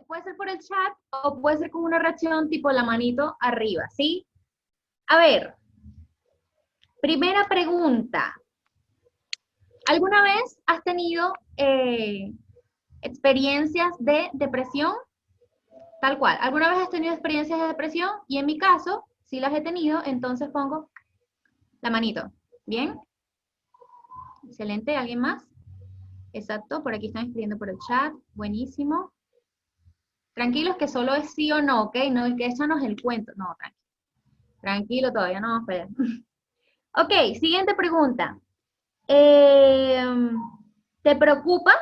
Puede ser por el chat o puede ser con una reacción tipo la manito arriba, ¿sí? A ver, primera pregunta. ¿Alguna vez has tenido experiencias de depresión? Tal cual. ¿Alguna vez has tenido experiencias de depresión? Y en mi caso, si las he tenido, entonces pongo la manito. ¿Bien? Excelente. ¿Alguien más? Exacto. Por aquí están escribiendo por el chat. Buenísimo. Tranquilos que solo es sí o no, ¿ok? No es que échanos el cuento. No, tranquilo. Tranquilo, todavía no vamos a pelear. Ok, siguiente pregunta. Eh, ¿Te preocupa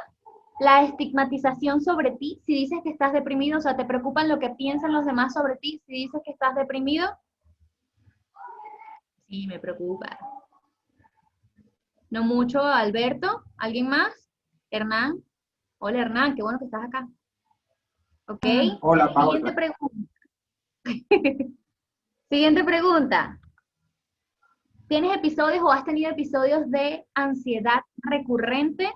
la estigmatización sobre ti si dices que estás deprimido? O sea, ¿te preocupan lo que piensan los demás sobre ti si dices que estás deprimido? Sí, me preocupa. No mucho, Alberto. ¿Alguien más? Hernán. Hola, Hernán, qué bueno que estás acá. Ok. Hola, Siguiente Paola. pregunta. Siguiente pregunta. ¿Tienes episodios o has tenido episodios de ansiedad recurrente?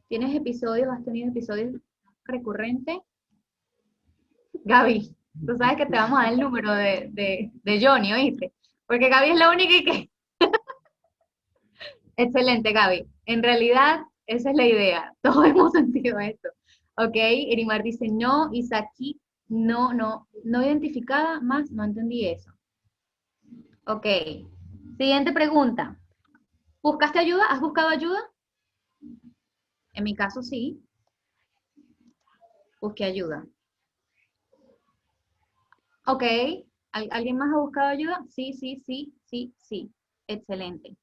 ¿Tienes episodios, has tenido episodios recurrentes? Gaby, tú sabes que te vamos a dar el número de Johnny, ¿oíste? Porque Gaby es la única que... Excelente, Gaby. En realidad, esa es la idea. Todos hemos sentido esto. Ok, Erimar dice no, Isaki, no identificada, más no entendí eso. Ok, siguiente pregunta. ¿Buscaste ayuda? ¿Has buscado ayuda? En mi caso, sí. Busqué ayuda. Ok, ¿alguien más ha buscado ayuda? Sí, sí, sí, sí, sí. Excelente.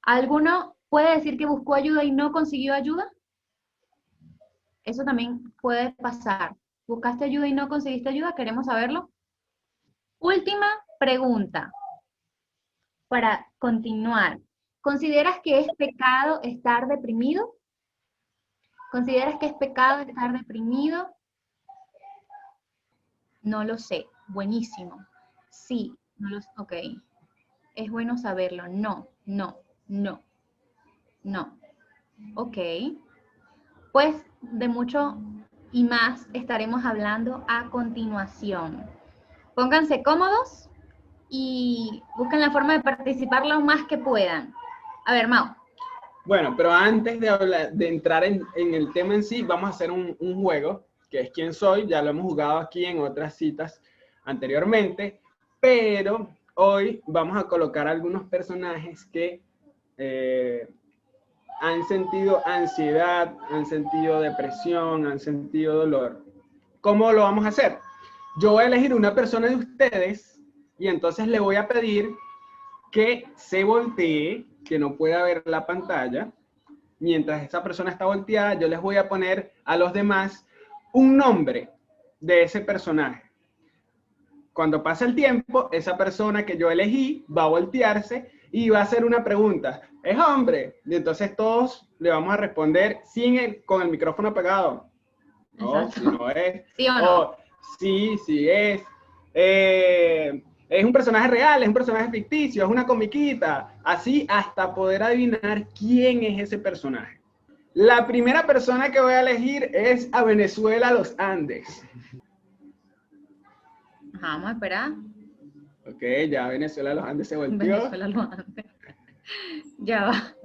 ¿Alguno puede decir que buscó ayuda y no consiguió ayuda? Eso también puede pasar. ¿Buscaste ayuda y no conseguiste ayuda? Queremos saberlo. Última pregunta para continuar. ¿Consideras que es pecado estar deprimido? ¿Consideras que es pecado estar deprimido? No lo sé. Buenísimo. Sí, no lo sé. Ok. Es bueno saberlo. No, no, no, no. Ok. Pues de mucho y más estaremos hablando a continuación. Pónganse cómodos y busquen la forma de participar lo más que puedan. A ver, Mau. Bueno, pero antes de, de entrar en el tema en sí, vamos a hacer un juego, que es Quién Soy. Ya lo hemos jugado aquí en otras citas anteriormente, pero hoy vamos a colocar algunos personajes que han sentido ansiedad, han sentido depresión, han sentido dolor. ¿Cómo lo vamos a hacer? Yo voy a elegir una persona de ustedes y entonces le voy a pedir que se voltee, que no pueda ver la pantalla. Mientras esa persona está volteada, yo les voy a poner a los demás un nombre de ese personaje. Cuando pase el tiempo, esa persona que yo elegí va a voltearse y va a hacer una pregunta. ¿Es hombre? Y entonces todos le vamos a responder con el micrófono apagado. No, si no es. ¿Sí o no? Oh, sí, sí es. Es un personaje real, es un personaje ficticio, es una comiquita. Así hasta poder adivinar quién es ese personaje. La primera persona que voy a elegir es a Venezuela Los Andes. Ajá, vamos a esperar. Ok, ya Venezuela Los Andes se volteó. Venezuela lo antes. Ya va.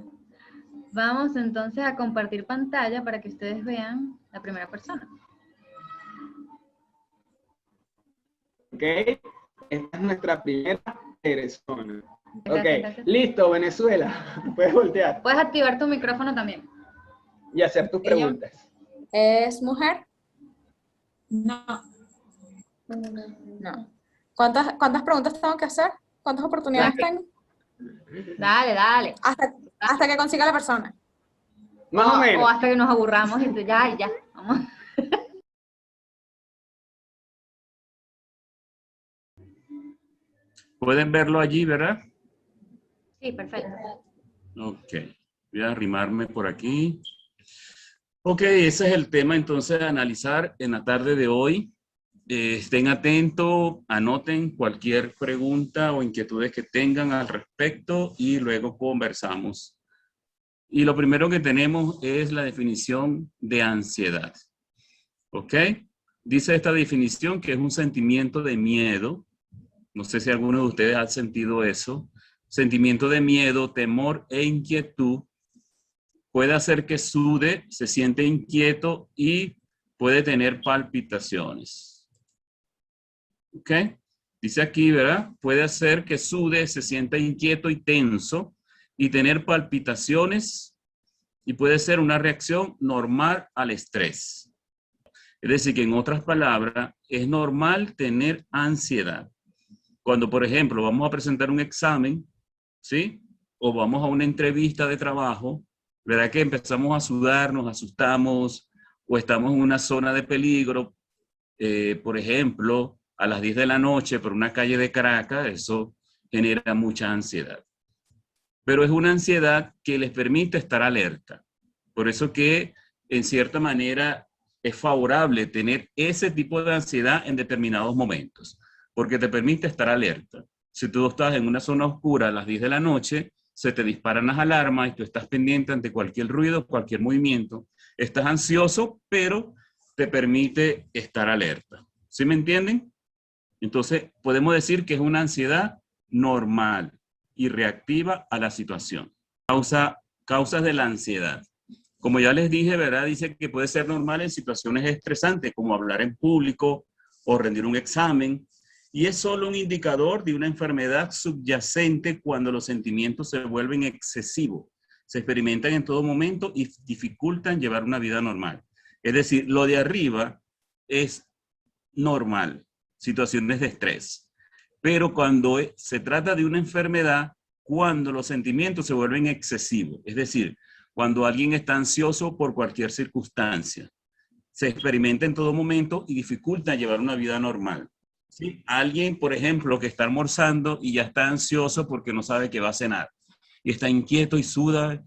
Vamos entonces a compartir pantalla para que ustedes vean la primera persona. Ok, esta es nuestra primera persona. Ok, Gracias, gracias. listo, Venezuela. Puedes voltear Puedes activar tu micrófono también. y hacer tus ¿Ella preguntas. es mujer? No. No. ¿Cuántas preguntas tengo que hacer? ¿Cuántas oportunidades tengo? Dale, dale. Hasta que consiga la persona. Más o menos. O hasta que nos aburramos y ya. Vamos. Pueden verlo allí, ¿verdad? Sí, perfecto. Ok. Voy a arrimarme por aquí. Ok, ese es el tema entonces de analizar en la tarde de hoy. Estén atentos, anoten cualquier pregunta o inquietudes que tengan al respecto y luego conversamos. Y lo primero que tenemos es la definición de ansiedad. ¿Ok? Dice esta definición que es un sentimiento de miedo. No sé si alguno de ustedes ha sentido eso. Sentimiento de miedo, temor e inquietud. Puede hacer que sude, se siente inquieto y puede tener palpitaciones. ¿Ok? Dice aquí, ¿verdad? Puede hacer que sude, se sienta inquieto y tenso y tener palpitaciones y puede ser una reacción normal al estrés. Es decir, que en otras palabras, es normal tener ansiedad. Cuando, por ejemplo, vamos a presentar un examen, ¿sí? O vamos a una entrevista de trabajo, ¿verdad? Que empezamos a sudar, nos asustamos o estamos en una zona de peligro, por ejemplo, a las 10 de la noche por una calle de Caracas, eso genera mucha ansiedad. Pero es una ansiedad que les permite estar alerta. Por eso que, en cierta manera, es favorable tener ese tipo de ansiedad en determinados momentos, porque te permite estar alerta. Si tú estás en una zona oscura a las 10 de la noche, se te disparan las alarmas y tú estás pendiente ante cualquier ruido, cualquier movimiento. Estás ansioso, pero te permite estar alerta. ¿Sí me entienden? Entonces, podemos decir que es una ansiedad normal y reactiva a la situación. Causas de la ansiedad. Como ya les dije, ¿verdad? Dice que puede ser normal en situaciones estresantes, como hablar en público o rendir un examen, y es solo un indicador de una enfermedad subyacente cuando los sentimientos se vuelven excesivos, se experimentan en todo momento y dificultan llevar una vida normal. Es decir, lo de arriba es normal, situaciones de estrés, pero cuando se trata de una enfermedad, cuando los sentimientos se vuelven excesivos, es decir, cuando alguien está ansioso por cualquier circunstancia, se experimenta en todo momento y dificulta llevar una vida normal. ¿Sí? Alguien, por ejemplo, que está almorzando y ya está ansioso porque no sabe qué va a cenar, y está inquieto y suda,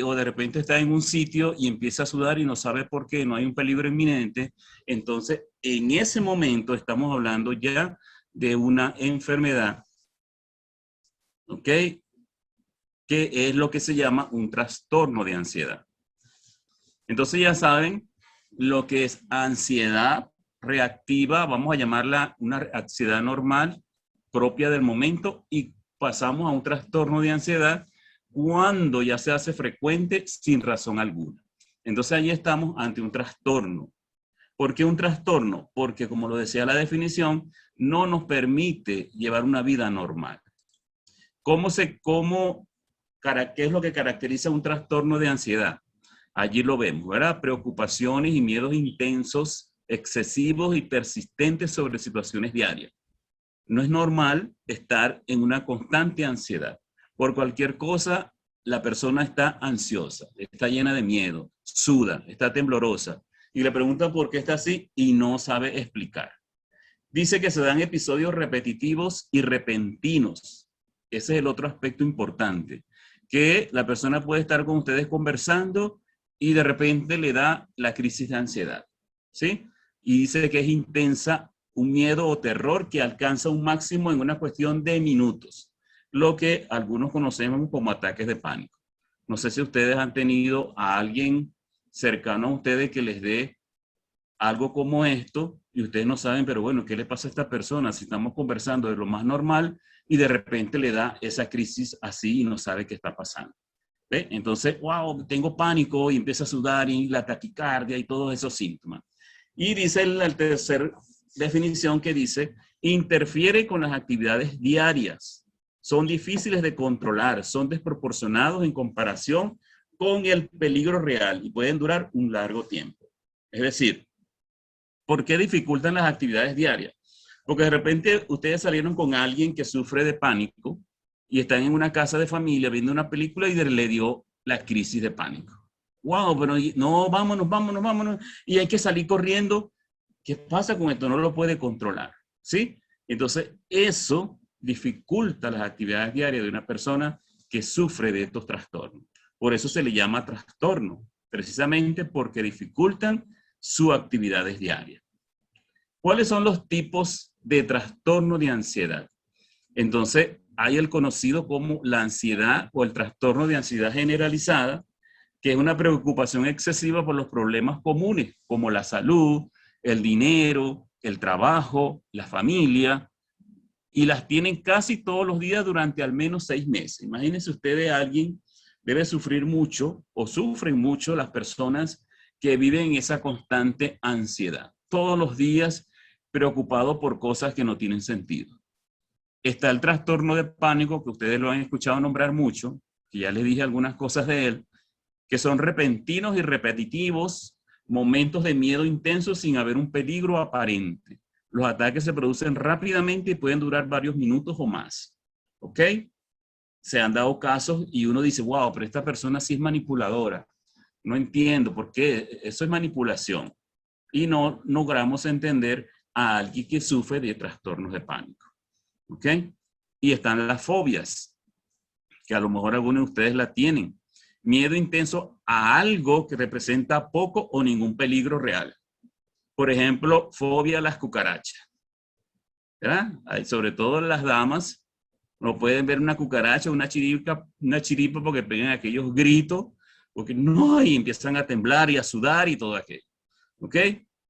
o de repente está en un sitio y empieza a sudar y no sabe por qué, no hay un peligro inminente, entonces en ese momento estamos hablando ya de una enfermedad, ¿ok? Que es lo que se llama un trastorno de ansiedad. Entonces ya saben lo que es ansiedad reactiva, vamos a llamarla una ansiedad normal propia del momento, y pasamos a un trastorno de ansiedad cuando ya se hace frecuente sin razón alguna. Entonces ahí estamos ante un trastorno. ¿Por qué un trastorno? Porque, como lo decía la definición, no nos permite llevar una vida normal. ¿Qué es lo que caracteriza un trastorno de ansiedad? Allí lo vemos, ¿verdad? Preocupaciones y miedos intensos, excesivos y persistentes sobre situaciones diarias. No es normal estar en una constante ansiedad. Por cualquier cosa, la persona está ansiosa, está llena de miedo, suda, está temblorosa. Y le preguntan por qué está así y no sabe explicar. Dice que se dan episodios repetitivos y repentinos. Ese es el otro aspecto importante. Que la persona puede estar con ustedes conversando y de repente le da la crisis de ansiedad. ¿Sí? Y dice que es intensa, un miedo o terror que alcanza un máximo en una cuestión de minutos, lo que algunos conocemos como ataques de pánico. No sé si ustedes han tenido a alguien cercano a ustedes que les dé algo como esto y ustedes no saben, pero bueno, ¿qué le pasa a esta persona? Si estamos conversando de lo más normal y de repente le da esa crisis así y no sabe qué está pasando. ¿Ve? Entonces, wow, tengo pánico y empieza a sudar y la taquicardia y todos esos síntomas. Y dice la tercera definición que dice, interfiere con las actividades diarias. Son difíciles de controlar, son desproporcionados en comparación con el peligro real y pueden durar un largo tiempo. Es decir, ¿por qué dificultan las actividades diarias? Porque de repente ustedes salieron con alguien que sufre de pánico y están en una casa de familia viendo una película y le dio la crisis de pánico. Wow, pero no, vámonos. Y hay que salir corriendo. ¿Qué pasa con esto? No lo puede controlar, ¿sí? Entonces, eso dificulta las actividades diarias de una persona que sufre de estos trastornos. Por eso se le llama trastorno, precisamente porque dificultan sus actividades diarias. ¿Cuáles son los tipos de trastorno de ansiedad? Entonces, hay el conocido como la ansiedad o el trastorno de ansiedad generalizada, que es una preocupación excesiva por los problemas comunes, como la salud, el dinero, el trabajo, la familia, y las tienen casi todos los días durante al menos 6 meses. Imagínense ustedes, alguien debe sufrir mucho o sufren mucho las personas que viven en esa constante ansiedad. Todos los días preocupados por cosas que no tienen sentido. Está el trastorno de pánico, que ustedes lo han escuchado nombrar mucho, que ya les dije algunas cosas de él, que son repentinos y repetitivos, momentos de miedo intenso sin haber un peligro aparente. Los ataques se producen rápidamente y pueden durar varios minutos o más. ¿Ok? Se han dado casos y uno dice, wow, pero esta persona sí es manipuladora. No entiendo por qué. Eso es manipulación. Y no logramos entender a alguien que sufre de trastornos de pánico. ¿Ok? Y están las fobias, que a lo mejor algunos de ustedes la tienen. Miedo intenso a algo que representa poco o ningún peligro real. Por ejemplo, fobia a las cucarachas. ¿Verdad? Sobre todo las damas no pueden ver una cucaracha, una chiripa porque pegan aquellos gritos, porque no, y empiezan a temblar y a sudar y todo aquello. ¿Ok?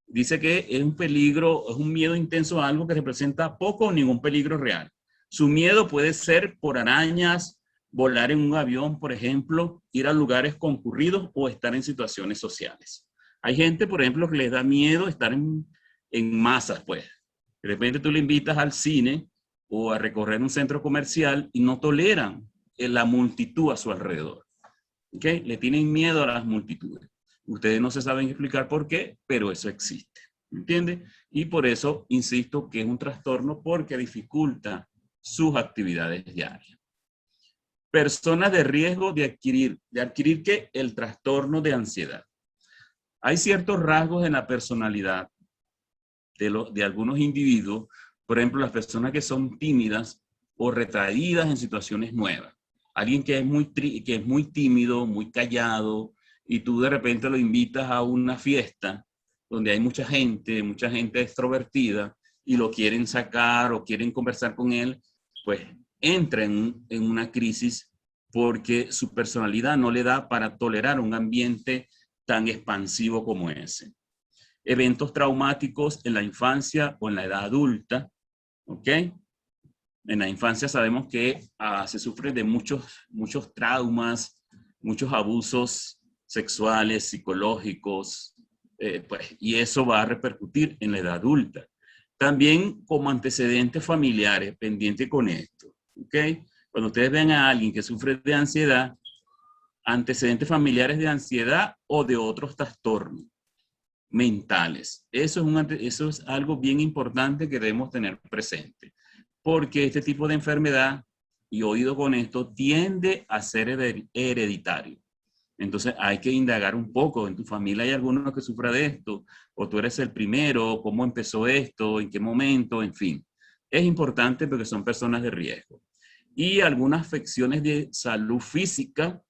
Dice que es un peligro, es un miedo intenso a algo que representa poco o ningún peligro real. Su miedo puede ser por arañas, volar en un avión, por ejemplo, ir a lugares concurridos o estar en situaciones sociales. Hay gente, por ejemplo, que les da miedo estar en masas, pues. De repente tú le invitas al cine o a recorrer un centro comercial y no toleran la multitud a su alrededor. ¿Ok? Le tienen miedo a las multitudes. Ustedes no se saben explicar por qué, pero eso existe. ¿Entiende? Y por eso insisto que es un trastorno porque dificulta sus actividades diarias. Personas de riesgo de adquirir ¿qué? El trastorno de ansiedad. Hay ciertos rasgos en la personalidad de algunos individuos, por ejemplo, las personas que son tímidas o retraídas en situaciones nuevas. Alguien que es muy tímido, muy callado, y tú de repente lo invitas a una fiesta donde hay mucha gente extrovertida, y lo quieren sacar o quieren conversar con él, pues entra en una crisis porque su personalidad no le da para tolerar un ambiente tan expansivo como ese. Eventos traumáticos en la infancia o en la edad adulta, ¿ok? En la infancia sabemos que se sufre de muchos traumas, muchos abusos sexuales, psicológicos, pues, y eso va a repercutir en la edad adulta. También como antecedentes familiares, pendiente con esto, ¿ok? Cuando ustedes ven a alguien que sufre de ansiedad, antecedentes familiares de ansiedad o de otros trastornos mentales. Eso es algo bien importante que debemos tener presente, porque este tipo de enfermedad, y oído con esto, tiende a ser hereditario. Entonces hay que indagar un poco. ¿En tu familia hay alguno que sufra de esto? ¿O tú eres el primero? ¿Cómo empezó esto? ¿En qué momento? En fin, es importante porque son personas de riesgo. Y algunas afecciones de salud física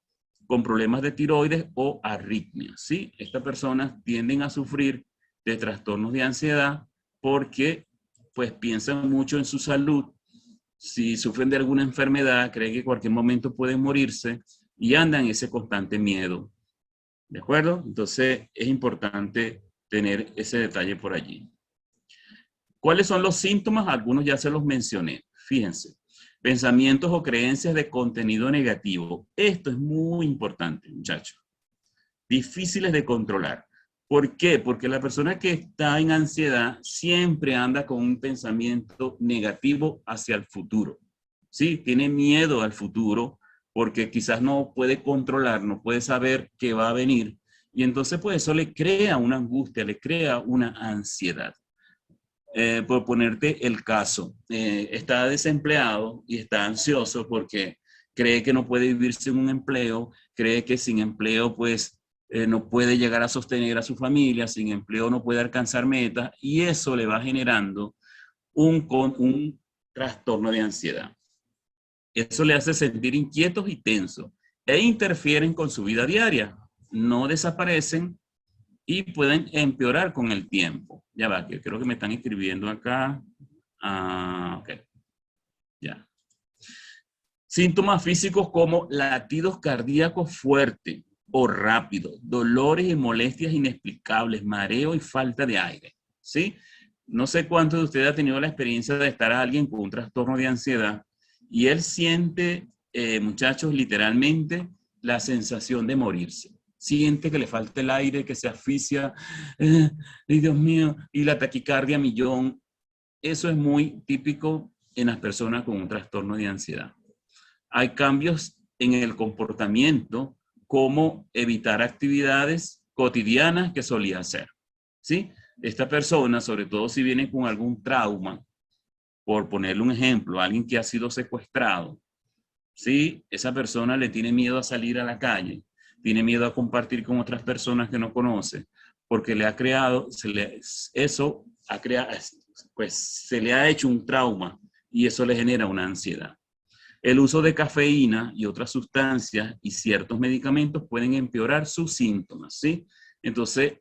con problemas de tiroides o arritmias, ¿sí? Estas personas tienden a sufrir de trastornos de ansiedad porque pues piensan mucho en su salud. Si sufren de alguna enfermedad, creen que en cualquier momento pueden morirse y andan en ese constante miedo. ¿De acuerdo? Entonces es importante tener ese detalle por allí. ¿Cuáles son los síntomas? Algunos ya se los mencioné. Fíjense. Pensamientos o creencias de contenido negativo. Esto es muy importante, muchachos. Difíciles de controlar. ¿Por qué? Porque la persona que está en ansiedad siempre anda con un pensamiento negativo hacia el futuro. ¿Sí? Tiene miedo al futuro porque quizás no puede controlar, no puede saber qué va a venir. Y entonces pues eso le crea una angustia, le crea una ansiedad. Por ponerte el caso, está desempleado y está ansioso porque cree que no puede vivir sin un empleo, cree que sin empleo pues no puede llegar a sostener a su familia, sin empleo no puede alcanzar metas, y eso le va generando un trastorno de ansiedad. Eso le hace sentir inquietos y tensos e interfieren con su vida diaria. No desaparecen y pueden empeorar con el tiempo. Ya va, que creo que me están escribiendo acá. Ok, ya. Síntomas físicos como latidos cardíacos fuertes, o rápido, dolores y molestias inexplicables, mareo y falta de aire, ¿sí? No sé cuántos de ustedes han tenido la experiencia de estar a alguien con un trastorno de ansiedad y él siente, muchachos, literalmente la sensación de morirse. Siente que le falta el aire, que se asfixia, y Dios mío, y la taquicardia a millón. Eso es muy típico en las personas con un trastorno de ansiedad. Hay cambios en el comportamiento, como evitar actividades cotidianas que solía hacer, ¿sí? Esta persona, sobre todo si viene con algún trauma, por ponerle un ejemplo, alguien que ha sido secuestrado, ¿sí? Esa persona le tiene miedo a salir a la calle, tiene miedo a compartir con otras personas que no conoce, porque le ha creado, eso ha creado, pues se le ha hecho un trauma y eso le genera una ansiedad. El uso de cafeína y otras sustancias y ciertos medicamentos pueden empeorar sus síntomas, ¿sí? Entonces,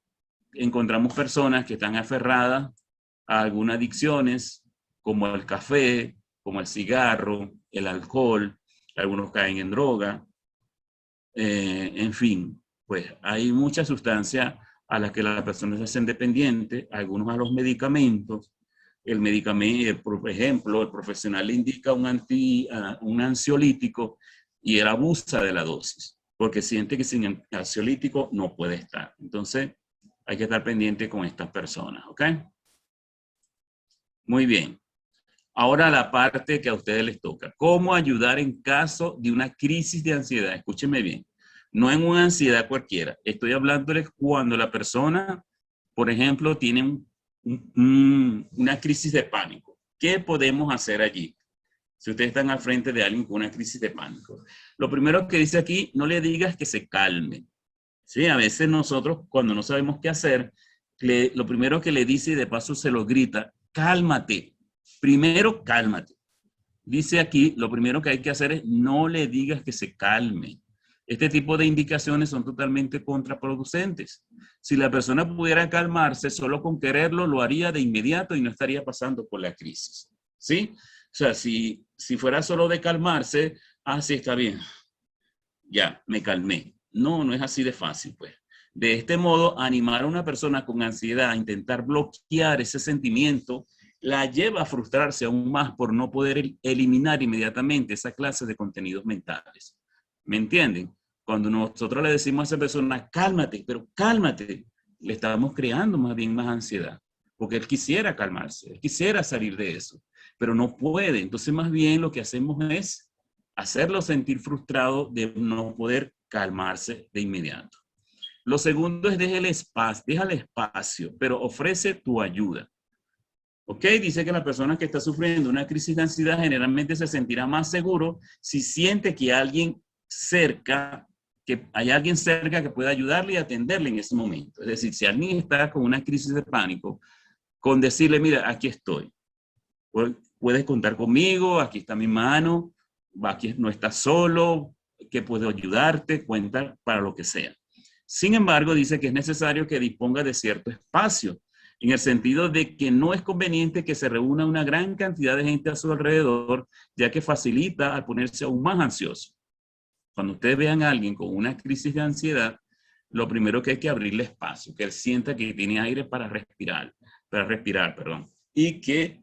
encontramos personas que están aferradas a algunas adicciones, como el café, como el cigarro, el alcohol, algunos caen en droga, en fin, pues hay muchas sustancias a las que las personas se hacen dependientes, algunos a los medicamentos. El medicamento, por ejemplo, el profesional le indica un ansiolítico y él abusa de la dosis, porque siente que sin ansiolítico no puede estar. Entonces, hay que estar pendiente con estas personas, ¿ok? Muy bien. Ahora la parte que a ustedes les toca. ¿Cómo ayudar en caso de una crisis de ansiedad? Escúchenme bien. No en una ansiedad cualquiera. Estoy hablándoles cuando la persona, por ejemplo, tiene una crisis de pánico. ¿Qué podemos hacer allí? Si ustedes están al frente de alguien con una crisis de pánico. Lo primero que dice aquí, no le digas que se calme. Sí, a veces nosotros, cuando no sabemos qué hacer, lo primero que le dice y de paso se lo grita, cálmate. Primero, cálmate. Dice aquí, lo primero que hay que hacer es no le digas que se calme. Este tipo de indicaciones son totalmente contraproducentes. Si la persona pudiera calmarse solo con quererlo, lo haría de inmediato y no estaría pasando por la crisis. ¿Sí? O sea, si fuera solo de calmarse, sí, está bien. Ya, me calmé. No, no es así de fácil, pues. De este modo, animar a una persona con ansiedad a intentar bloquear ese sentimiento la lleva a frustrarse aún más por no poder eliminar inmediatamente esa clase de contenidos mentales. ¿Me entienden? Cuando nosotros le decimos a esa persona, cálmate, pero cálmate, le estamos creando más bien más ansiedad, porque él quisiera calmarse, él quisiera salir de eso, pero no puede. Entonces, más bien lo que hacemos es hacerlo sentir frustrado de no poder calmarse de inmediato. Lo segundo es déjale espacio, pero ofrece tu ayuda. ¿Ok? Dice que la persona que está sufriendo una crisis de ansiedad generalmente se sentirá más seguro si siente que hay alguien cerca que pueda ayudarle y atenderle en ese momento. Es decir, si alguien está con una crisis de pánico, con decirle, mira, aquí estoy. Puedes contar conmigo, aquí está mi mano, aquí no estás solo, que puedo ayudarte, cuenta para lo que sea. Sin embargo, dice que es necesario que disponga de cierto espacio, en el sentido de que no es conveniente que se reúna una gran cantidad de gente a su alrededor, ya que facilita al ponerse aún más ansioso. Cuando ustedes vean a alguien con una crisis de ansiedad, lo primero que hay que abrirle espacio, que él sienta que tiene aire para respirar, y que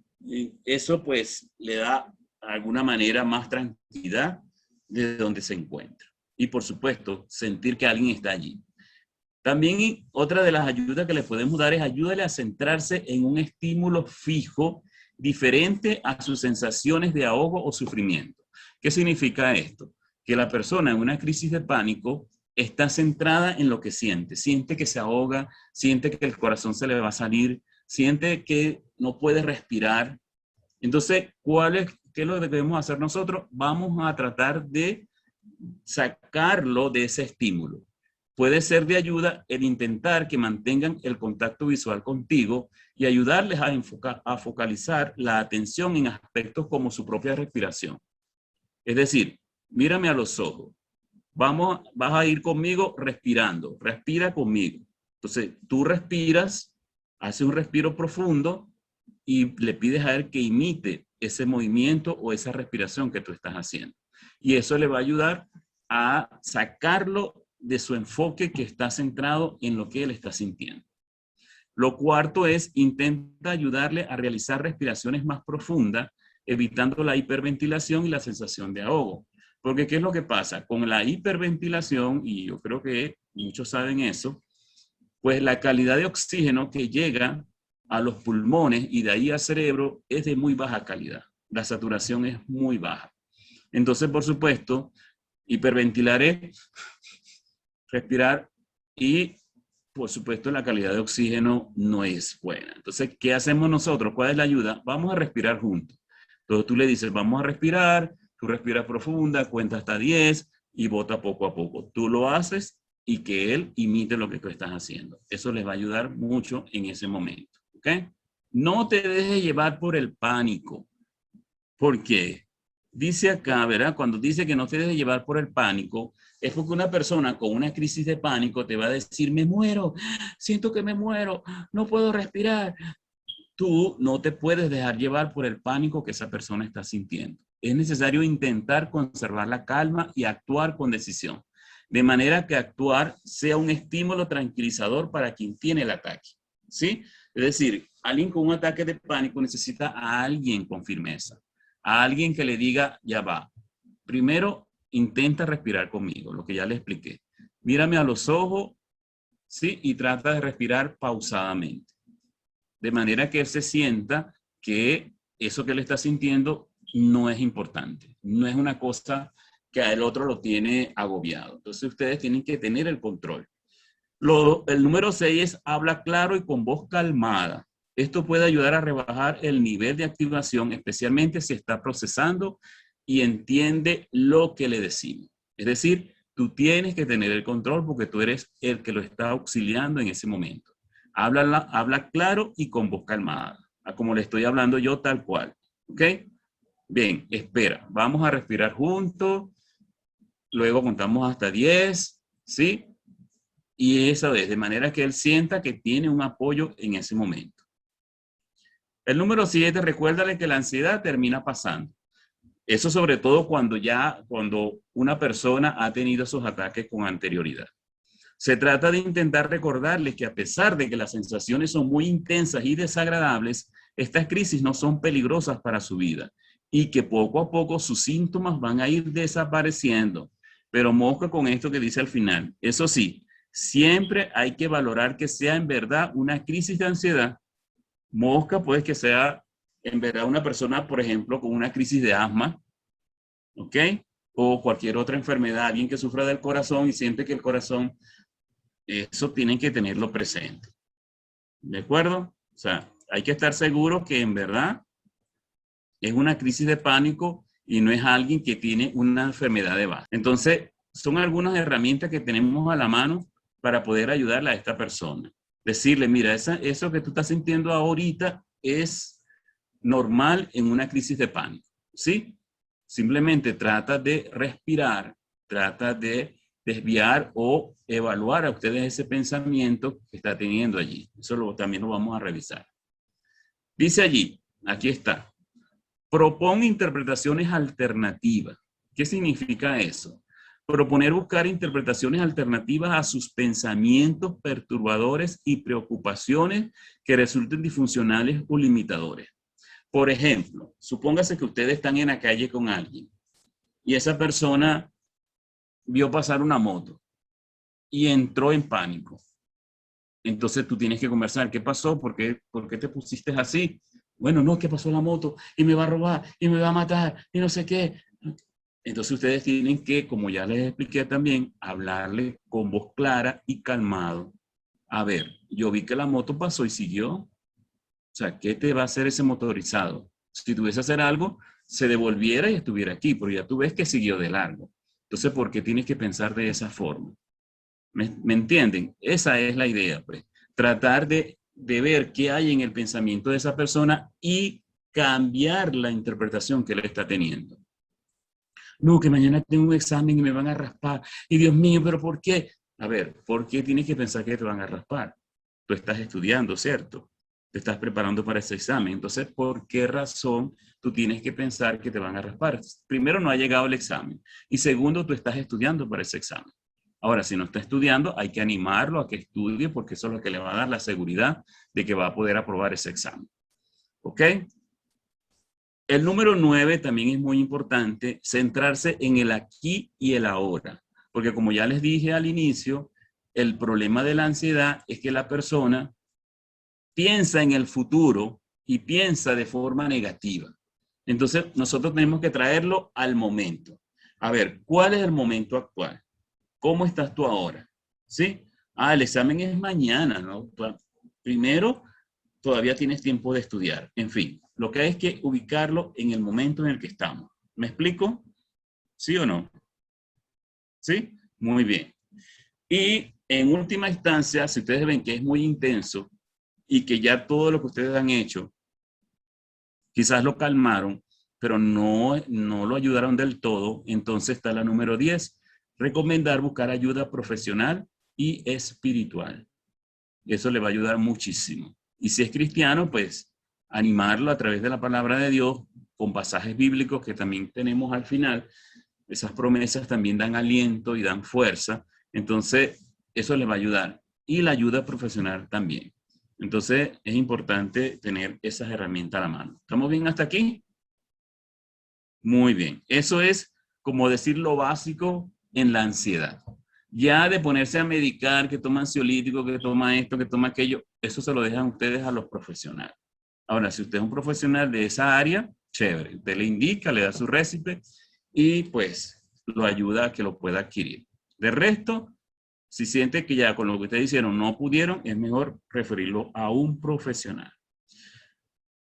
eso pues le da de alguna manera más tranquilidad de donde se encuentra. Y por supuesto, sentir que alguien está allí. También otra de las ayudas que le podemos dar es ayúdale a centrarse en un estímulo fijo diferente a sus sensaciones de ahogo o sufrimiento. ¿Qué significa esto? Que la persona en una crisis de pánico está centrada en lo que siente. Siente que se ahoga, siente que el corazón se le va a salir, siente que no puede respirar. Entonces, ¿qué es lo que debemos hacer nosotros? Vamos a tratar de sacarlo de ese estímulo. Puede ser de ayuda el intentar que mantengan el contacto visual contigo y ayudarles a focalizar la atención en aspectos como su propia respiración. Es decir, mírame a los ojos. Vas a ir conmigo respirando. Respira conmigo. Entonces, tú respiras, haces un respiro profundo y le pides a él que imite ese movimiento o esa respiración que tú estás haciendo. Y eso le va a ayudar a sacarlo de su enfoque que está centrado en lo que él está sintiendo. Lo cuarto es, intenta ayudarle a realizar respiraciones más profundas, evitando la hiperventilación y la sensación de ahogo. Porque ¿qué es lo que pasa? Con la hiperventilación, y yo creo que muchos saben eso, pues la calidad de oxígeno que llega a los pulmones y de ahí al cerebro es de muy baja calidad. La saturación es muy baja. Entonces, por supuesto, hiperventilar es respirar y, por supuesto, la calidad de oxígeno no es buena. Entonces, ¿qué hacemos nosotros? ¿Cuál es la ayuda? Vamos a respirar juntos. Entonces, tú le dices, vamos a respirar, tú respiras profunda, cuenta hasta 10 y bota poco a poco. Tú lo haces y que él imite lo que tú estás haciendo. Eso les va a ayudar mucho en ese momento. ¿Ok? No te dejes llevar por el pánico. ¿Por qué? Dice acá, ¿verdad? Cuando dice que no te dejes llevar por el pánico, es porque una persona con una crisis de pánico te va a decir, me muero, siento que me muero, no puedo respirar. Tú no te puedes dejar llevar por el pánico que esa persona está sintiendo. Es necesario intentar conservar la calma y actuar con decisión, de manera que actuar sea un estímulo tranquilizador para quien tiene el ataque, ¿sí? Es decir, alguien con un ataque de pánico necesita a alguien con firmeza, a alguien que le diga, ya va. Primero, intenta respirar conmigo, lo que ya le expliqué. Mírame a los ojos, ¿sí? Y trata de respirar pausadamente. De manera que él se sienta que eso que él está sintiendo no es importante. No es una cosa que a el otro lo tiene agobiado. Entonces ustedes tienen que tener el control. El número 6 es habla claro y con voz calmada. Esto puede ayudar a rebajar el nivel de activación, especialmente si está procesando y entiende lo que le decimos. Es decir, tú tienes que tener el control porque tú eres el que lo está auxiliando en ese momento. Habla claro y con voz calmada, como le estoy hablando yo tal cual. ¿Ok? Bien, espera. Vamos a respirar juntos. Luego contamos hasta 10. ¿Sí? Y esa vez, de manera que él sienta que tiene un apoyo en ese momento. El número 7, recuérdale que la ansiedad termina pasando. Eso sobre todo cuando una persona ha tenido esos ataques con anterioridad. Se trata de intentar recordarles que a pesar de que las sensaciones son muy intensas y desagradables, estas crisis no son peligrosas para su vida y que poco a poco sus síntomas van a ir desapareciendo. Pero mosca con esto que dice al final. Eso sí, siempre hay que valorar que sea en verdad una crisis de ansiedad. Mosca pues que sea en verdad una persona, por ejemplo, con una crisis de asma, ¿ok? O cualquier otra enfermedad, alguien que sufra del corazón y siente que el corazón, eso tienen que tenerlo presente. ¿De acuerdo? O sea, hay que estar seguro que en verdad es una crisis de pánico y no es alguien que tiene una enfermedad de base. Entonces, son algunas herramientas que tenemos a la mano para poder ayudarle a esta persona. Decirle, mira, eso que tú estás sintiendo ahorita es normal en una crisis de pánico, ¿sí? Simplemente trata de respirar, trata de desviar o evaluar a ustedes ese pensamiento que está teniendo allí. Eso también lo vamos a revisar. Dice allí, aquí está, propone interpretaciones alternativas. ¿Qué significa eso? Proponer buscar interpretaciones alternativas a sus pensamientos perturbadores y preocupaciones que resulten disfuncionales o limitadores. Por ejemplo, supóngase que ustedes están en la calle con alguien y esa persona vio pasar una moto y entró en pánico. Entonces tú tienes que conversar. ¿Qué pasó? ¿Por qué te pusiste así? Bueno, no, que pasó la moto y me va a robar y me va a matar y no sé qué. Entonces ustedes tienen que, como ya les expliqué también, hablarle con voz clara y calmado. A ver, yo vi que la moto pasó y siguió. O sea, ¿qué te va a hacer ese motorizado? Si tuviese que hacer algo, se devolviera y estuviera aquí, pero ya tú ves que siguió de largo. Entonces, ¿por qué tienes que pensar de esa forma? ¿Me entienden? Esa es la idea, pues. Tratar de ver qué hay en el pensamiento de esa persona y cambiar la interpretación que él está teniendo. No, que mañana tengo un examen y me van a raspar. Y Dios mío, ¿pero por qué? A ver, ¿por qué tienes que pensar que te van a raspar? Tú estás estudiando, ¿cierto? Te estás preparando para ese examen. Entonces, ¿por qué razón tú tienes que pensar que te van a raspar? Primero, no ha llegado el examen. Y segundo, tú estás estudiando para ese examen. Ahora, si no está estudiando, hay que animarlo a que estudie porque eso es lo que le va a dar la seguridad de que va a poder aprobar ese examen. ¿Ok? El número 9 también es muy importante, centrarse en el aquí y el ahora. Porque como ya les dije al inicio, el problema de la ansiedad es que la persona piensa en el futuro y piensa de forma negativa. Entonces, nosotros tenemos que traerlo al momento. A ver, ¿cuál es el momento actual? ¿Cómo estás tú ahora? ¿Sí? Ah, el examen es mañana, ¿no? Primero, todavía tienes tiempo de estudiar. En fin, lo que hay es que ubicarlo en el momento en el que estamos. ¿Me explico? ¿Sí o no? ¿Sí? Muy bien. Y en última instancia, si ustedes ven que es muy intenso y que ya todo lo que ustedes han hecho, quizás lo calmaron, pero no lo ayudaron del todo, entonces está la número 10, recomendar buscar ayuda profesional y espiritual. Eso le va a ayudar muchísimo. Y si es cristiano, pues animarlo a través de la palabra de Dios, con pasajes bíblicos que también tenemos al final. Esas promesas también dan aliento y dan fuerza. Entonces, eso le va a ayudar. Y la ayuda profesional también. Entonces, es importante tener esas herramientas a la mano. ¿Estamos bien hasta aquí? Muy bien. Eso es como decir lo básico en la ansiedad. Ya de ponerse a medicar, que toma ansiolítico, que toma esto, que toma aquello, eso se lo dejan ustedes a los profesionales. Ahora, si usted es un profesional de esa área, chévere. Usted le indica, le da su récipe y pues lo ayuda a que lo pueda adquirir. De resto, si siente que ya con lo que ustedes hicieron no pudieron, es mejor referirlo a un profesional.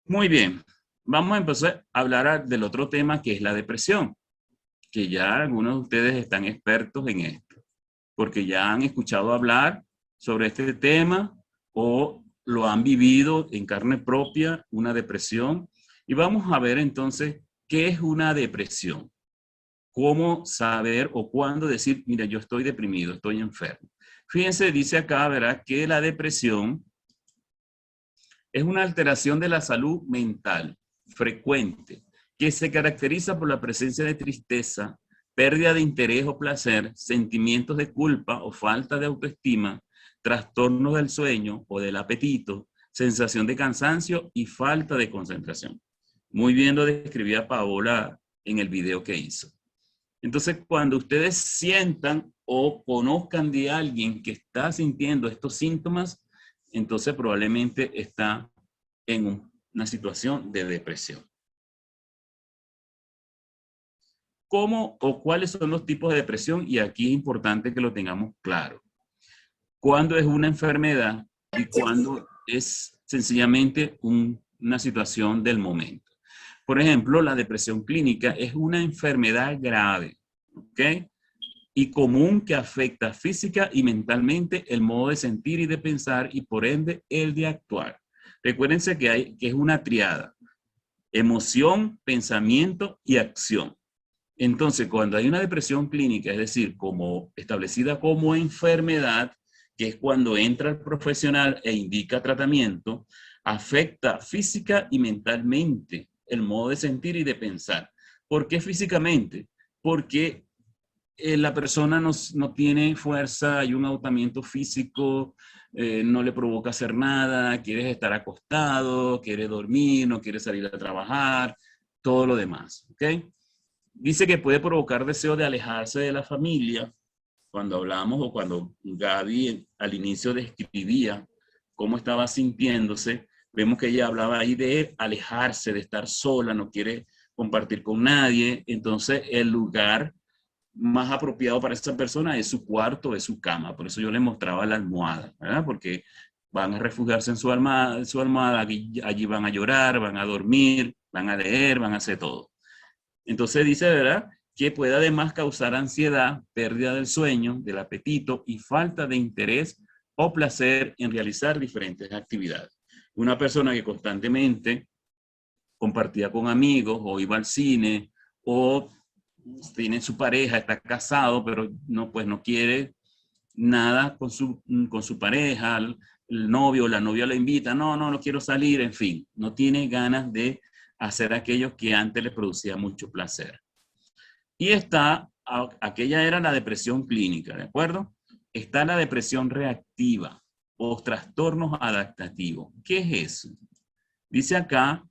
Muy bien. Vamos a empezar a hablar del otro tema que es la depresión, que ya algunos de ustedes están expertos en esto, porque ya han escuchado hablar sobre este tema o lo han vivido en carne propia, una depresión. Y vamos a ver entonces qué es una depresión. Cómo saber o cuándo decir, mira, yo estoy deprimido, estoy enfermo. Fíjense, dice acá, ¿verdad?, que la depresión es una alteración de la salud mental frecuente que se caracteriza por la presencia de tristeza, pérdida de interés o placer, sentimientos de culpa o falta de autoestima, trastornos del sueño o del apetito, sensación de cansancio y falta de concentración. Muy bien lo describía Paola en el video que hizo. Entonces, cuando ustedes sientan o conozcan de alguien que está sintiendo estos síntomas, entonces probablemente está en una situación de depresión. ¿Cómo o cuáles son los tipos de depresión? Y aquí es importante que lo tengamos claro. ¿Cuándo es una enfermedad y cuándo es sencillamente una situación del momento? Por ejemplo, la depresión clínica es una enfermedad grave, ¿ok?, y común que afecta física y mentalmente el modo de sentir y de pensar y por ende el de actuar. Recuérdense que es una triada: emoción, pensamiento y acción. Entonces, cuando hay una depresión clínica, es decir, como establecida como enfermedad, que es cuando entra el profesional e indica tratamiento, afecta física y mentalmente el modo de sentir y de pensar. ¿Por qué físicamente? Porque la persona no tiene fuerza, hay un agotamiento físico, no le provoca hacer nada, quiere estar acostado, quiere dormir, no quiere salir a trabajar, todo lo demás, ¿ok? Dice que puede provocar deseo de alejarse de la familia. Cuando hablamos o cuando Gaby al inicio describía cómo estaba sintiéndose, vemos que ella hablaba ahí de alejarse, de estar sola, no quiere compartir con nadie. Entonces, el lugar más apropiado para esa persona es su cuarto, es su cama. Por eso yo les mostraba la almohada, ¿verdad? Porque van a refugiarse en su almohada, allí van a llorar, van a dormir, van a leer, van a hacer todo. Entonces dice, ¿verdad?, que puede además causar ansiedad, pérdida del sueño, del apetito y falta de interés o placer en realizar diferentes actividades. Una persona que constantemente compartía con amigos o iba al cine o tiene su pareja, está casado, pero no, pues no quiere nada con su pareja, el novio o la novia lo invita, no quiero salir, en fin, no tiene ganas de hacer aquello que antes le producía mucho placer. Y está aquella era la depresión clínica, ¿de acuerdo? Está la depresión reactiva o trastornos adaptativos. ¿Qué es eso? Dice acá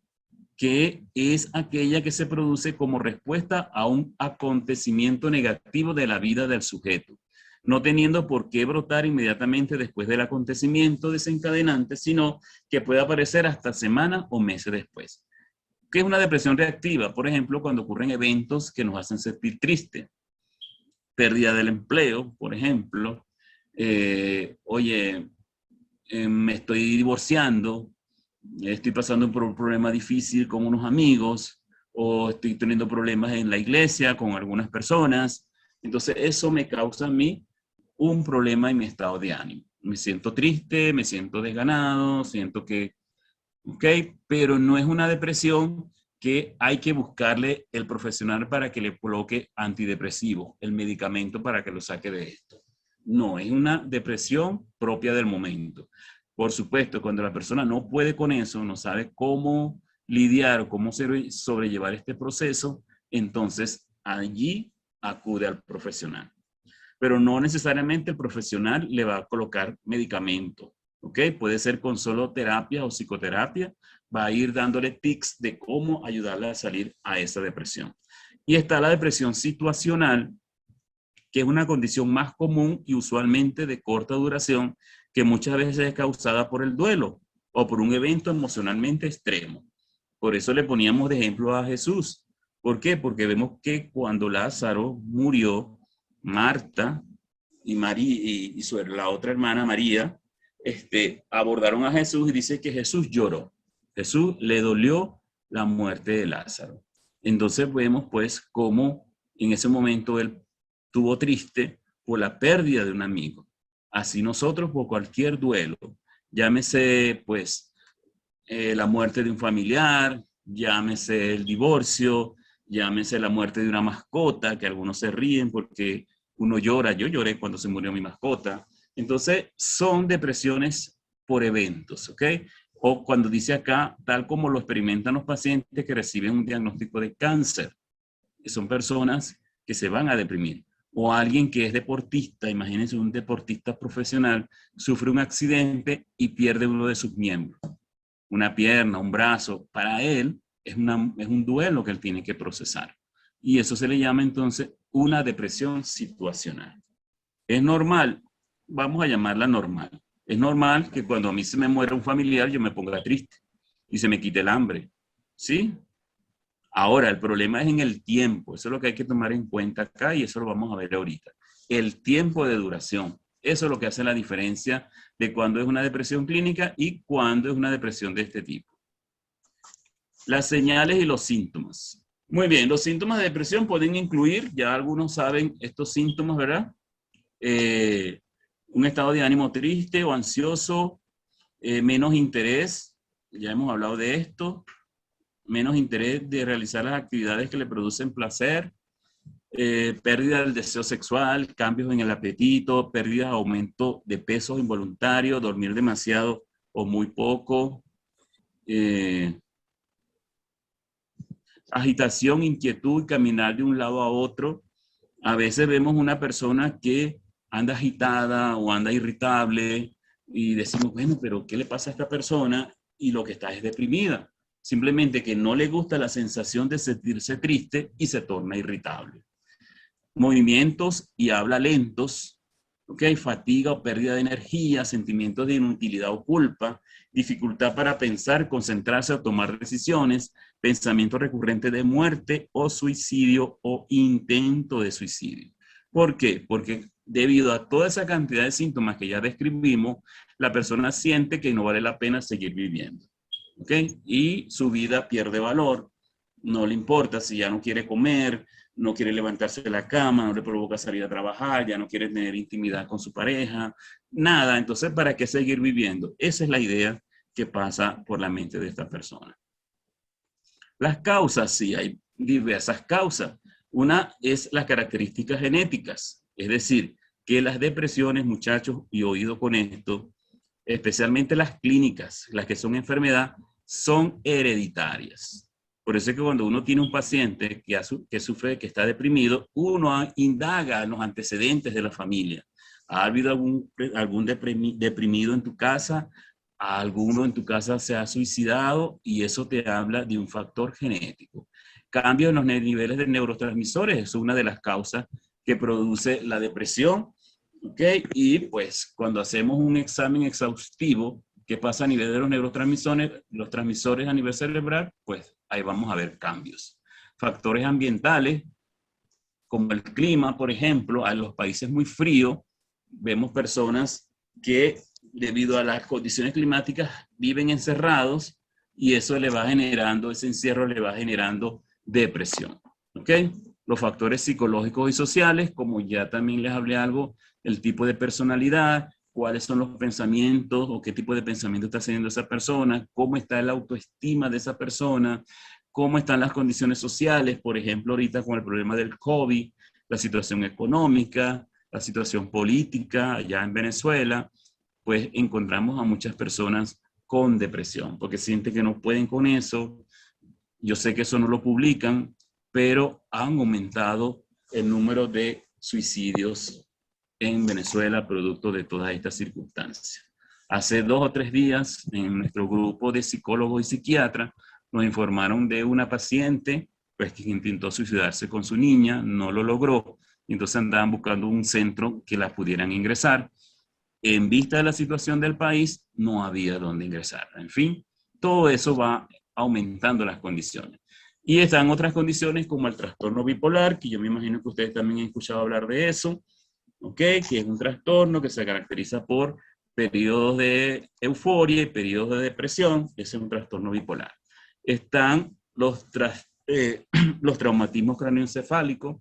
que es aquella que se produce como respuesta a un acontecimiento negativo de la vida del sujeto, no teniendo por qué brotar inmediatamente después del acontecimiento desencadenante, sino que puede aparecer hasta semanas o meses después. ¿Qué es una depresión reactiva? Por ejemplo, cuando ocurren eventos que nos hacen sentir tristes. Pérdida del empleo, por ejemplo. Me estoy divorciando, estoy pasando por un problema difícil con unos amigos, o estoy teniendo problemas en la iglesia con algunas personas. Entonces, eso me causa a mí un problema en mi estado de ánimo. Me siento triste, me siento desganado, siento que, ok, pero no es una depresión que hay que buscarle el profesional para que le coloque antidepresivo, el medicamento para que lo saque de esto. No, es una depresión propia del momento. Por supuesto, cuando la persona no puede con eso, no sabe cómo lidiar o cómo sobrellevar este proceso, entonces allí acude al profesional. Pero no necesariamente el profesional le va a colocar medicamento, ¿ok? Puede ser con solo terapia o psicoterapia, va a ir dándole tips de cómo ayudarle a salir a esa depresión. Y está la depresión situacional, que es una condición más común y usualmente de corta duración, que muchas veces es causada por el duelo o por un evento emocionalmente extremo. Por eso le poníamos de ejemplo a Jesús. ¿Por qué? Porque vemos que cuando Lázaro murió, Marta y la otra hermana María, abordaron a Jesús y dice que Jesús lloró. Jesús le dolió la muerte de Lázaro. Entonces vemos pues cómo en ese momento él estuvo triste por la pérdida de un amigo. Así nosotros por cualquier duelo, llámese pues la muerte de un familiar, llámese el divorcio, llámese la muerte de una mascota, que algunos se ríen porque uno llora. Yo lloré cuando se murió mi mascota. Entonces son depresiones por eventos, ¿ok? O cuando dice acá, tal como lo experimentan los pacientes que reciben un diagnóstico de cáncer, que son personas que se van a deprimir. O alguien que es deportista, imagínense un deportista profesional, sufre un accidente y pierde uno de sus miembros, una pierna, un brazo. Para él es un duelo que él tiene que procesar. Y eso se le llama entonces una depresión situacional. ¿Es normal? Vamos a llamarla normal. Es normal que cuando a mí se me muera un familiar yo me ponga triste y se me quite el hambre, ¿sí? Ahora, el problema es en el tiempo. Eso es lo que hay que tomar en cuenta acá y eso lo vamos a ver ahorita. El tiempo de duración. Eso es lo que hace la diferencia de cuando es una depresión clínica y cuando es una depresión de este tipo. Las señales y los síntomas. Muy bien, los síntomas de depresión pueden incluir, ya algunos saben estos síntomas, ¿verdad? Un estado de ánimo triste o ansioso, menos interés, ya hemos hablado de esto, menos interés de realizar las actividades que le producen placer, pérdida del deseo sexual, cambios en el apetito, pérdida, aumento de peso involuntario, dormir demasiado o muy poco, agitación, inquietud, caminar de un lado a otro. A veces vemos una persona que anda agitada o anda irritable y decimos, bueno, pero ¿qué le pasa a esta persona? Y lo que está es deprimida. Simplemente que no le gusta la sensación de sentirse triste y se torna irritable. Movimientos y habla lentos, ¿ok? Fatiga o pérdida de energía, sentimientos de inutilidad o culpa, dificultad para pensar, concentrarse o tomar decisiones, pensamiento recurrente de muerte o suicidio o intento de suicidio. ¿Por qué? Porque debido a toda esa cantidad de síntomas que ya describimos, la persona siente que no vale la pena seguir viviendo. ¿Ok? Y su vida pierde valor, no le importa si ya no quiere comer, no quiere levantarse de la cama, no le provoca salir a trabajar, ya no quiere tener intimidad con su pareja, nada. Entonces, ¿para qué seguir viviendo? Esa es la idea que pasa por la mente de esta persona. Las causas, sí, hay diversas causas. Una es las características genéticas, es decir, que las depresiones, muchachos, y oído con esto, especialmente las clínicas, las que son enfermedad, son hereditarias. Por eso es que cuando uno tiene un paciente que sufre, que está deprimido, uno indaga en los antecedentes de la familia. ¿Ha habido algún deprimido en tu casa? ¿Alguno en tu casa se ha suicidado? Y eso te habla de un factor genético. Cambio en los niveles de neurotransmisores es una de las causas que produce la depresión. ¿Ok? Y pues cuando hacemos un examen exhaustivo, ¿qué pasa a nivel de los transmisores a nivel cerebral? Pues ahí vamos a ver cambios. Factores ambientales, como el clima, por ejemplo, a los países muy fríos, vemos personas que debido a las condiciones climáticas viven encerrados y eso le va generando, ese encierro le va generando depresión. ¿Ok? Los factores psicológicos y sociales, como ya también les hablé algo, el tipo de personalidad, cuáles son los pensamientos o qué tipo de pensamiento está teniendo esa persona, cómo está la autoestima de esa persona, cómo están las condiciones sociales, por ejemplo, ahorita con el problema del COVID, la situación económica, la situación política allá en Venezuela, pues encontramos a muchas personas con depresión, porque sienten que no pueden con eso. Yo sé que eso no lo publican, pero han aumentado el número de suicidios en Venezuela producto de todas estas circunstancias. Hace 2 o 3 días, en nuestro grupo de psicólogos y psiquiatras, nos informaron de una paciente pues, que intentó suicidarse con su niña, no lo logró, entonces andaban buscando un centro que la pudieran ingresar. En vista de la situación del país, no había dónde ingresar. En fin, todo eso va aumentando las condiciones. Y están otras condiciones como el trastorno bipolar, que yo me imagino que ustedes también han escuchado hablar de eso, ¿ok? Que es un trastorno que se caracteriza por periodos de euforia y periodos de depresión. Ese es un trastorno bipolar. Están los traumatismos craneoencefálicos.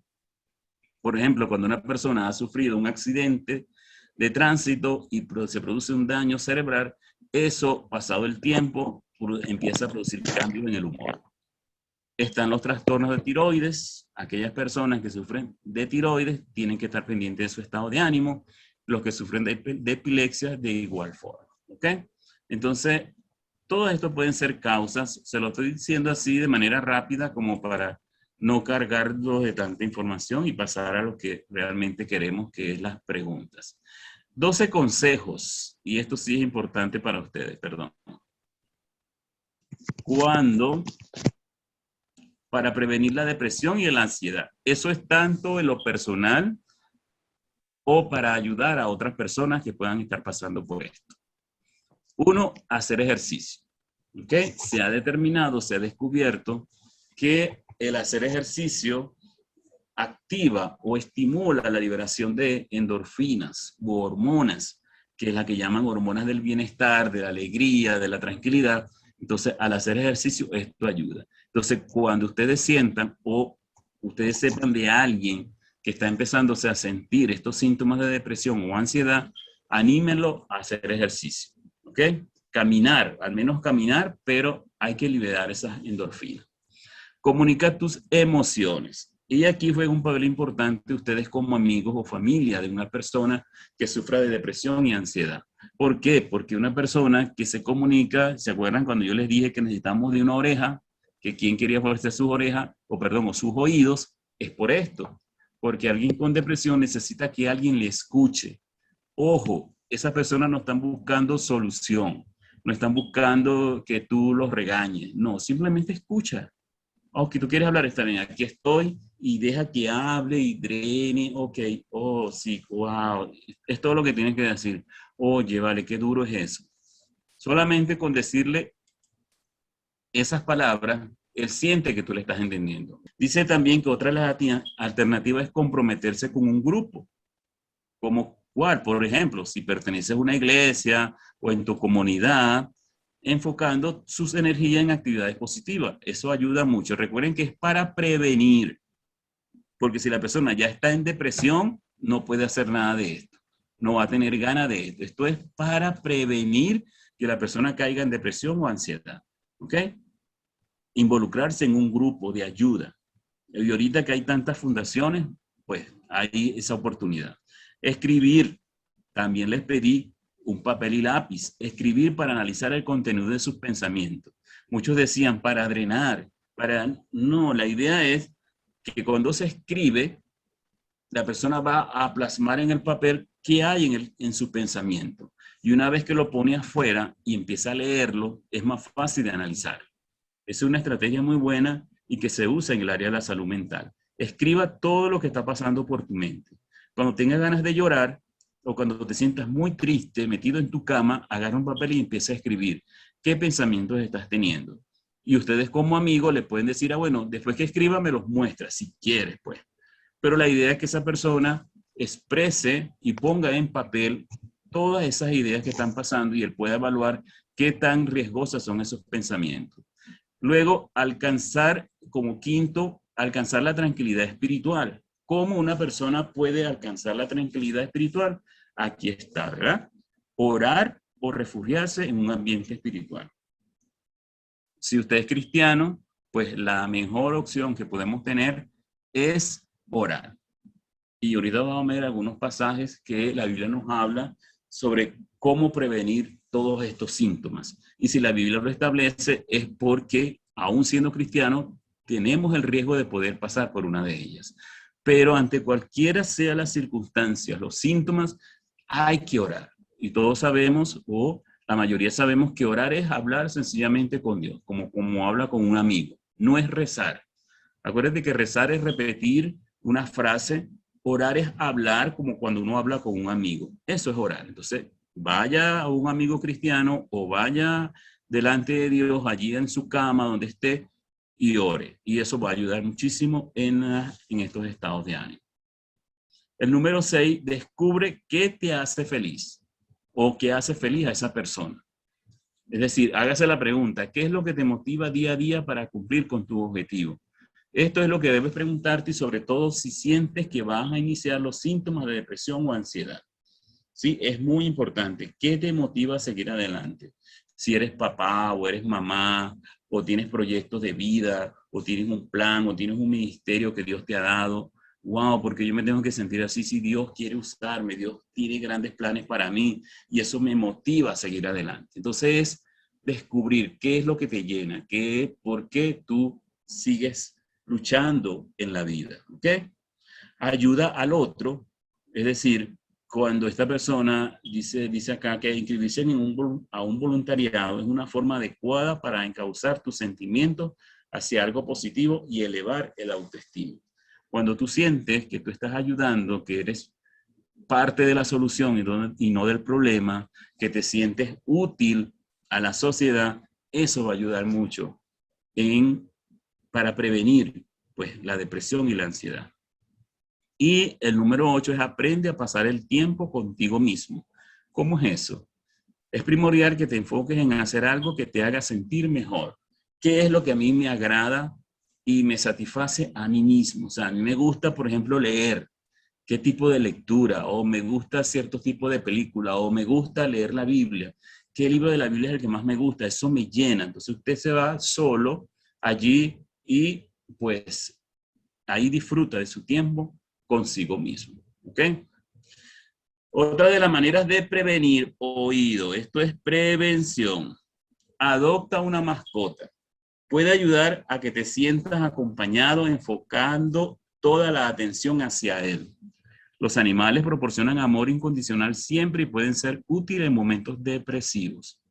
Por ejemplo, cuando una persona ha sufrido un accidente de tránsito y se produce un daño cerebral, eso, pasado el tiempo, empieza a producir cambios en el humor. Están los trastornos de tiroides. Aquellas personas que sufren de tiroides tienen que estar pendientes de su estado de ánimo. Los que sufren de epilepsia de igual forma. ¿Ok? Entonces, todo esto pueden ser causas. Se lo estoy diciendo así de manera rápida como para no cargarlos de tanta información y pasar a lo que realmente queremos, que es las preguntas. 12 consejos, y esto sí es importante para ustedes, perdón. Para prevenir la depresión y la ansiedad. Eso es tanto en lo personal o para ayudar a otras personas que puedan estar pasando por esto. 1, hacer ejercicio. ¿Ok? Se ha determinado, se ha descubierto que el hacer ejercicio activa o estimula la liberación de endorfinas u hormonas, que es la que llaman hormonas del bienestar, de la alegría, de la tranquilidad. Entonces, al hacer ejercicio, esto ayuda. Entonces, cuando ustedes sientan o ustedes sepan de alguien que está empezándose a sentir estos síntomas de depresión o ansiedad, anímenlo a hacer ejercicio. ¿Ok? Caminar, al menos caminar, pero hay que liberar esas endorfinas. Comunica tus emociones. Y aquí juega un papel importante ustedes como amigos o familia de una persona que sufra de depresión y ansiedad. ¿Por qué? Porque una persona que se comunica, ¿se acuerdan cuando yo les dije que necesitamos de una oreja? Que quien quería ponerse sus orejas, o sus oídos, es por esto. Porque alguien con depresión necesita que alguien le escuche. Ojo, esas personas no están buscando solución, no están buscando que tú los regañes, no, simplemente escucha. Ok, tú quieres hablar, está bien, aquí estoy y deja que hable y drene, ok, oh, sí, wow, es todo lo que tienes que decir. Oye, vale, qué duro es eso. Solamente con decirle esas palabras, él siente que tú le estás entendiendo. Dice también que otra de las alternativas es comprometerse con un grupo. Como cuál, por ejemplo, si perteneces a una iglesia o en tu comunidad, enfocando sus energías en actividades positivas. Eso ayuda mucho. Recuerden que es para prevenir, porque si la persona ya está en depresión, no puede hacer nada de esto. No va a tener ganas de esto. Esto es para prevenir que la persona caiga en depresión o ansiedad. ¿Ok? Involucrarse en un grupo de ayuda. Y ahorita que hay tantas fundaciones, pues hay esa oportunidad. Escribir. También les pedí un papel y lápiz. Escribir para analizar el contenido de sus pensamientos. Muchos decían para drenar. No, la idea es que cuando se escribe, la persona va a plasmar en el papel qué hay en su pensamiento. Y una vez que lo pone afuera y empieza a leerlo, es más fácil de analizar. Es una estrategia muy buena y que se usa en el área de la salud mental. Escriba todo lo que está pasando por tu mente. Cuando tengas ganas de llorar o cuando te sientas muy triste, metido en tu cama, agarra un papel y empieza a escribir qué pensamientos estás teniendo. Y ustedes como amigos le pueden decir, bueno, después que escriba me los muestra, si quieres, pues. Pero la idea es que esa persona exprese y ponga en papel todas esas ideas que están pasando y él pueda evaluar qué tan riesgosas son esos pensamientos. Luego, alcanzar, como quinto, alcanzar la tranquilidad espiritual. ¿Cómo una persona puede alcanzar la tranquilidad espiritual? Aquí está, ¿verdad? Orar o refugiarse en un ambiente espiritual. Si usted es cristiano, pues la mejor opción que podemos tener es orar. Y ahorita vamos a ver algunos pasajes que la Biblia nos habla sobre cómo prevenir todos estos síntomas. Y si la Biblia lo establece es porque, aún siendo cristianos, tenemos el riesgo de poder pasar por una de ellas. Pero ante cualquiera sea las circunstancias, los síntomas, hay que orar. Y todos sabemos, o la mayoría sabemos, que orar es hablar sencillamente con Dios, como habla con un amigo. No es rezar. Acuérdate que rezar es repetir una frase. Orar es hablar como cuando uno habla con un amigo. Eso es orar. Entonces, vaya a un amigo cristiano o vaya delante de Dios allí en su cama donde esté y ore. Y eso va a ayudar muchísimo en estos estados de ánimo. El número 6, descubre qué te hace feliz o qué hace feliz a esa persona. Es decir, hágase la pregunta, ¿qué es lo que te motiva día a día para cumplir con tu objetivo? Esto es lo que debes preguntarte y sobre todo si sientes que vas a iniciar los síntomas de depresión o ansiedad. Sí, es muy importante. ¿Qué te motiva a seguir adelante? Si eres papá o eres mamá o tienes proyectos de vida o tienes un plan o tienes un ministerio que Dios te ha dado. Wow, porque yo me tengo que sentir así si Dios quiere usarme, Dios tiene grandes planes para mí y eso me motiva a seguir adelante. Entonces, descubrir qué es lo que te llena, por qué tú sigues luchando en la vida, ¿ok? Ayuda al otro, es decir, cuando esta persona dice acá que inscribirse a un voluntariado es una forma adecuada para encauzar tus sentimientos hacia algo positivo y elevar el autoestima. Cuando tú sientes que tú estás ayudando, que eres parte de la solución y no del problema, que te sientes útil a la sociedad, eso va a ayudar mucho para prevenir pues, la depresión y la ansiedad. Y el número 8 es aprende a pasar el tiempo contigo mismo. ¿Cómo es eso? Es primordial que te enfoques en hacer algo que te haga sentir mejor. ¿Qué es lo que a mí me agrada y me satisface a mí mismo? O sea, a mí me gusta, por ejemplo, leer. ¿Qué tipo de lectura? O me gusta cierto tipo de película. O me gusta leer la Biblia. ¿Qué libro de la Biblia es el que más me gusta? Eso me llena. Entonces usted se va solo allí y pues ahí disfruta de su tiempo consigo mismo, ¿ok? Otra de las maneras de prevenir oído, esto es prevención. Adopta una mascota. Puede ayudar a que te sientas acompañado, enfocando toda la atención hacia él. Los animales proporcionan amor incondicional siempre y pueden ser útiles en momentos depresivos.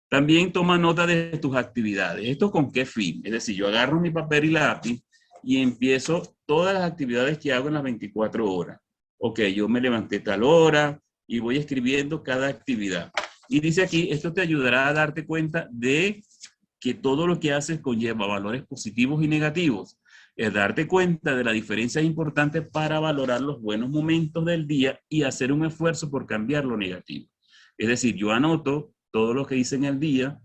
También toma nota de tus actividades. ¿Esto con qué fin? Es decir, yo agarro mi papel y lápiz y empiezo todas las actividades que hago en las 24 horas. Ok, yo me levanté tal hora y voy escribiendo cada actividad. Y dice aquí, esto te ayudará a darte cuenta de que todo lo que haces conlleva valores positivos y negativos. Es darte cuenta de la diferencia importante para valorar los buenos momentos del día y hacer un esfuerzo por cambiar lo negativo. Es decir, yo anoto todo lo que hice en el día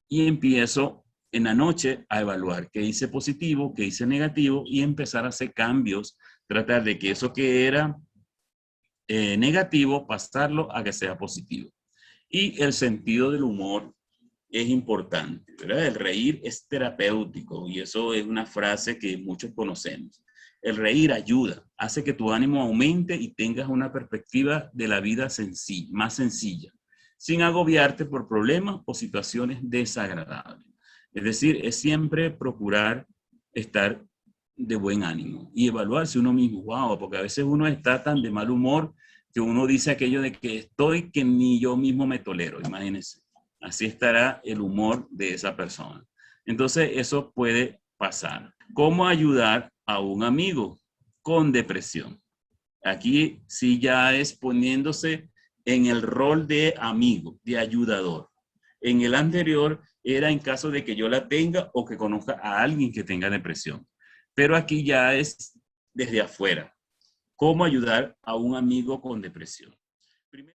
y empiezo en la noche a evaluar qué hice positivo, qué hice negativo y empezar a hacer cambios, tratar de que eso que era negativo, pasarlo a que sea positivo. Y el sentido del humor es importante, ¿verdad? El reír es terapéutico y eso es una frase que muchos conocemos. El reír ayuda, hace que tu ánimo aumente y tengas una perspectiva de la vida sencilla, más sencilla, sin agobiarte por problemas o situaciones desagradables. Es decir, es siempre procurar estar de buen ánimo y evaluarse uno mismo. Wow, porque a veces uno está tan de mal humor que uno dice aquello de que estoy que ni yo mismo me tolero, imagínense. Así estará el humor de esa persona. Entonces, eso puede pasar. ¿Cómo ayudar a un amigo con depresión? Aquí sí ya es poniéndose en el rol de amigo, de ayudador. En el anterior era en caso de que yo la tenga o que conozca a alguien que tenga depresión. Pero aquí ya es desde afuera. ¿Cómo ayudar a un amigo con depresión? Primero,